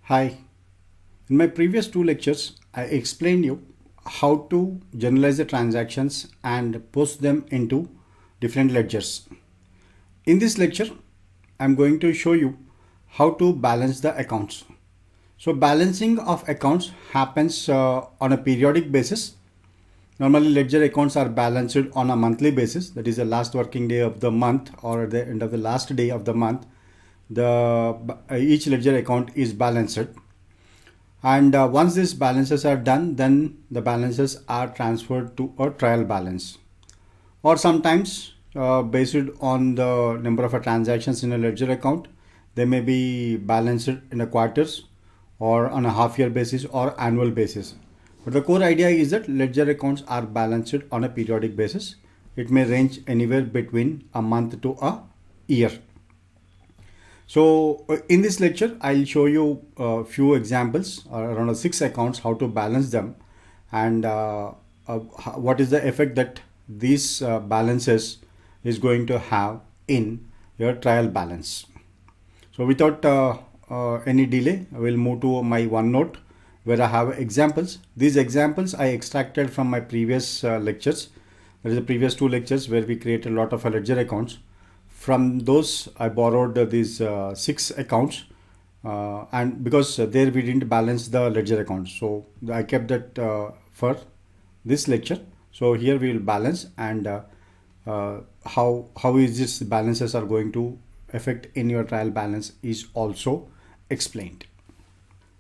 Hi, in my previous two lectures, I explained you how to generalize the transactions and post them into different ledgers. In this lecture, I'm going to show you how to balance the accounts. So balancing of accounts happens on a periodic basis. Normally ledger accounts are balanced on a monthly basis, that is the last working day of the month or the end of the last day of the month. Each ledger account is balanced, and once these balances are done, then the balances are transferred to a trial balance, or sometimes based on the number of transactions in a ledger account, they may be balanced in a quarters or on a half year basis or annual basis. But the core idea is that ledger accounts are balanced on a periodic basis. It may range anywhere between a month to a year. So in this lecture, I'll show you a few examples, around 6 accounts, how to balance them, and what is the effect that these balances is going to have in your trial balance. So without any delay, I will move to my OneNote where I have examples. These examples I extracted from my previous lectures. There is the previous two lectures where we created a lot of ledger accounts. From those, I borrowed these 6 accounts, and because there we didn't balance the ledger account, so I kept that for this lecture. So here we will balance, and how is this balances are going to affect in your trial balance is also explained.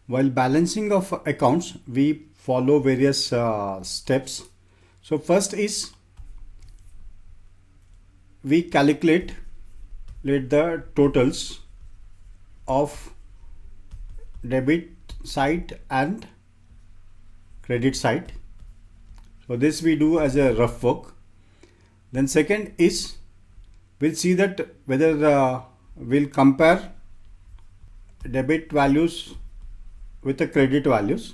While balancing of accounts, we follow various steps. So first is we calculate the totals of debit side and credit side. So this we do as a rough work. Then second is we'll see that whether we'll compare debit values with the credit values.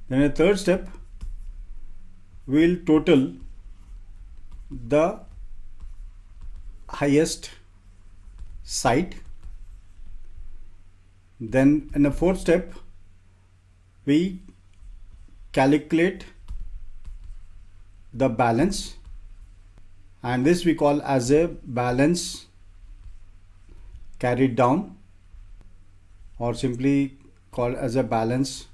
Then a third step, we'll total the highest side. Then in the fourth step, we calculate the balance, and this we call as a balance carried down, or simply called as a balance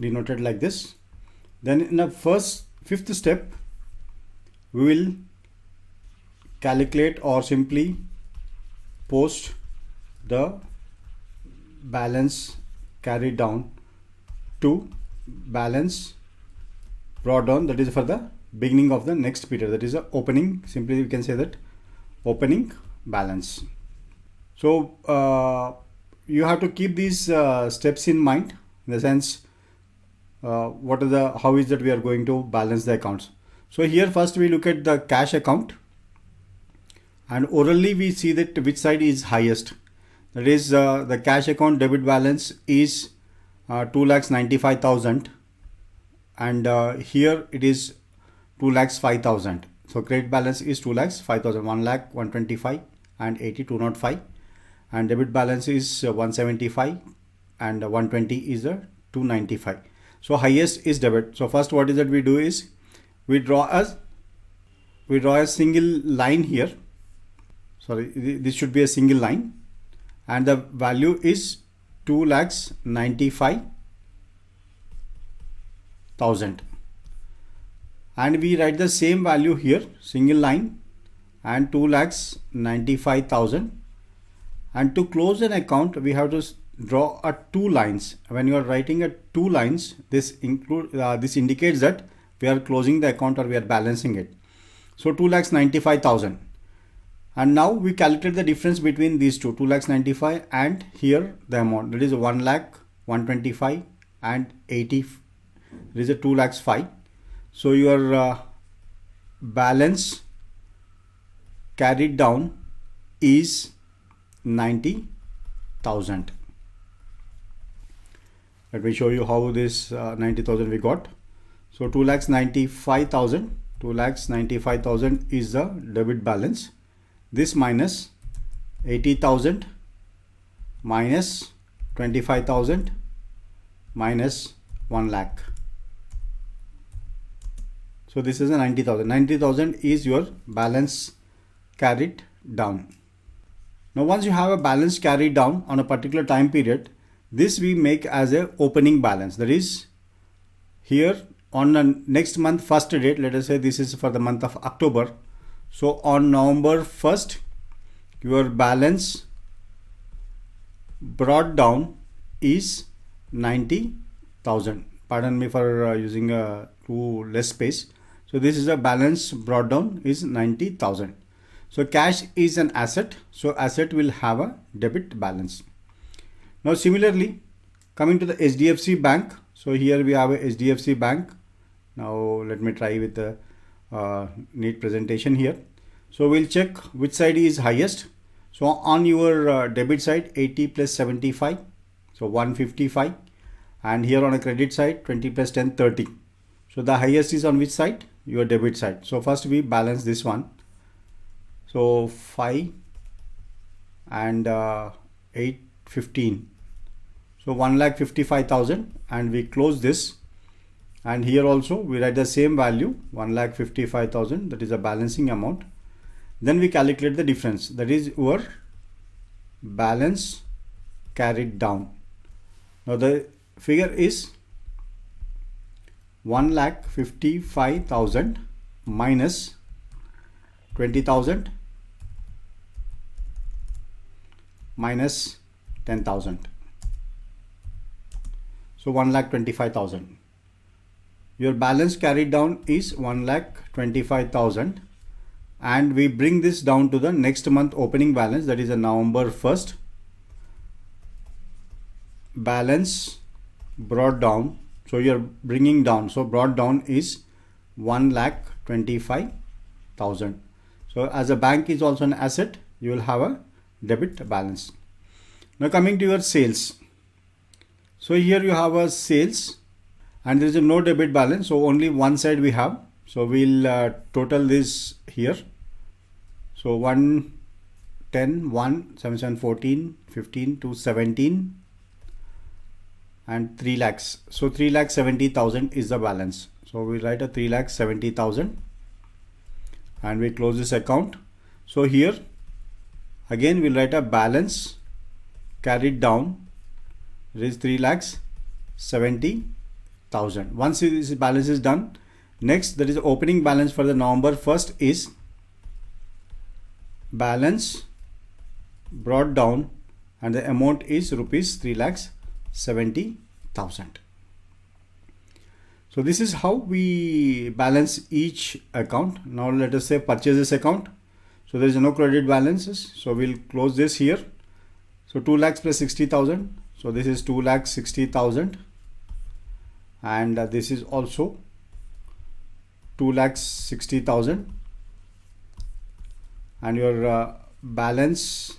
denoted like this. Then in the fifth step, we will calculate or simply post the balance carried down to balance brought down, that is for the beginning of the next period, that is the opening. Simply we can say that opening balance. So you have to keep these steps in mind, in the sense how is that we are going to balance the accounts. So here first we look at the cash account, and orally we see that which side is highest. That is the cash account debit balance is 2,95,000, and here it is 2,05,000. So credit balance is 2,05,000, 1,01,125 and 8205, and debit balance is 175 and 120 is 295. So highest is debit. So first what is that we do is we draw a single line here. Sorry, this should be a single line, and the value is 2,95,000, and we write the same value here, single line, and 2,95,000. And to close an account, we have to draw two lines. When you are writing two lines, this indicates that we are closing the account or we are balancing it. So 2,95,000. And now we calculate the difference between these two, 2,95,000 and here the amount, that is 1,01,125 and 80. It is a 2,05,000. So your balance carried down is 90,000. Let me show you how this 90,000 we got. So 2,95,000 is the debit balance. This minus 80,000 minus 25,000 minus 1 lakh. So this is a 90,000. 90,000 is your balance carried down. Now once you have a balance carried down on a particular time period, this we make as a opening balance. That is, here on the next month first date, let us say this is for the month of October. So on November 1st, your balance brought down is 90,000. Pardon me for using too less space. So this is a balance brought down is 90,000. So cash is an asset. So asset will have a debit balance. Now similarly, coming to the HDFC Bank. So here we have a HDFC Bank. Now let me try with the neat presentation here. So we'll check which side is highest. So on your debit side, 80 plus 75, so 155, and here on a credit side, 20 plus 10, 30. So the highest is on which side? Your debit side. So first we balance this one. So 5 and 8, 15. So 1,55,000, and we close this. And here also we write the same value, 1,55,000, that is a balancing amount. Then we calculate the difference, that is your balance carried down. Now the figure is 1,55,000 minus 20,000 minus 10,000. So 1,25,000. Your balance carried down is 1,25,000. And we bring this down to the next month opening balance, that is a November 1st. Balance brought down. So you're bringing down. So brought down is 1,25,000. So as a bank is also an asset, you will have a debit balance. Now coming to your sales. So here you have a sales and there is a no debit balance. So only one side we have. So we'll total this here. So 1, 10, 1, 7, 7, 14, 15 to 17 and 3 lakhs. So 3,70,000 is the balance. So we write a 3,70,000 and we close this account. So here again we'll write a balance carried down. It is 3,70,000. Once this balance is done, next there is opening balance for the November 1st is balance brought down and the amount is rupees 3,70,000. So this is how we balance each account. Now let us say purchases account. So there is no credit balances. So we'll close this here. So 2 lakhs plus 60,000. So this is 2,60,000 and this is also 2,60,000 and your balance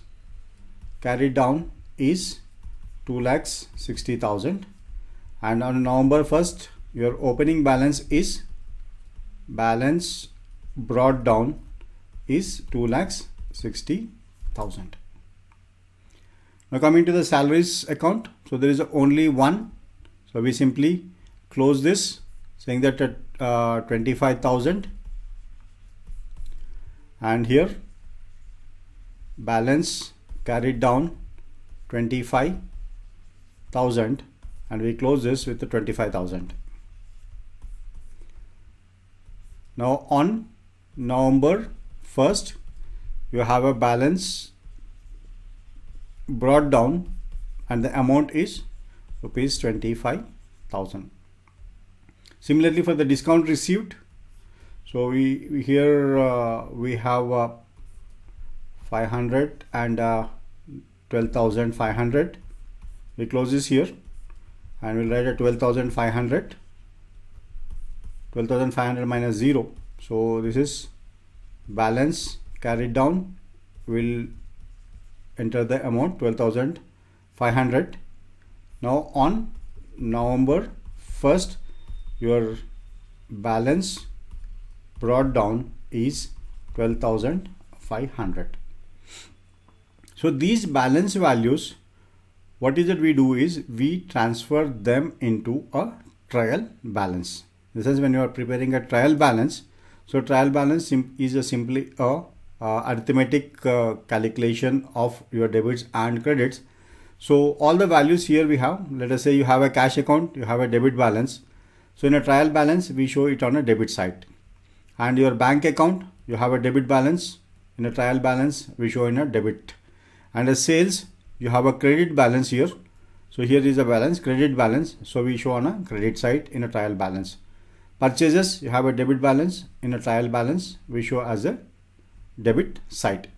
carried down is 2,60,000 and on November 1st your opening balance is balance brought down is 2,60,000. Now coming to the salaries account. So there is only one. So we simply close this saying that 25,000 and here balance carried down 25,000 and we close this with the 25,000. Now on November 1st you have a balance brought down and the amount is rupees 25,000. Similarly for the discount received, so we here we have 500 and 12,500. We close this here and we'll write a 12,500. 12,500 minus 0. So this is balance carried down. We'll enter the amount 12,500. Now on November 1st your balance brought down is 12,500. So these balance values what is it we do is we transfer them into a trial balance. This is when you are preparing a trial balance. So trial balance is simply a arithmetic calculation of your debits and credits. So all the values here we have, let us say you have a cash account, you have a debit balance. So in a trial balance, we show it on a debit side. And your bank account, you have a debit balance. In a trial balance, we show in a debit. And a sales, you have a credit balance here. So here is a balance, credit balance. So we show on a credit side in a trial balance. Purchases, you have a debit balance. In a trial balance, we show as a debit side.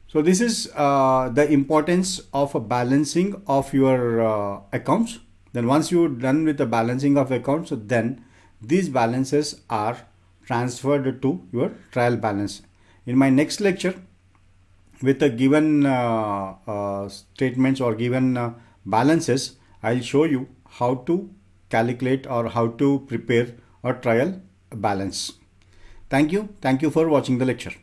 So this is the importance of a balancing of your accounts. Then once you're done with the balancing of accounts, so then these balances are transferred to your trial balance. In my next lecture, with the given statements or given balances, I'll show you how to calculate or how to prepare a trial balance. Thank you for watching the lecture.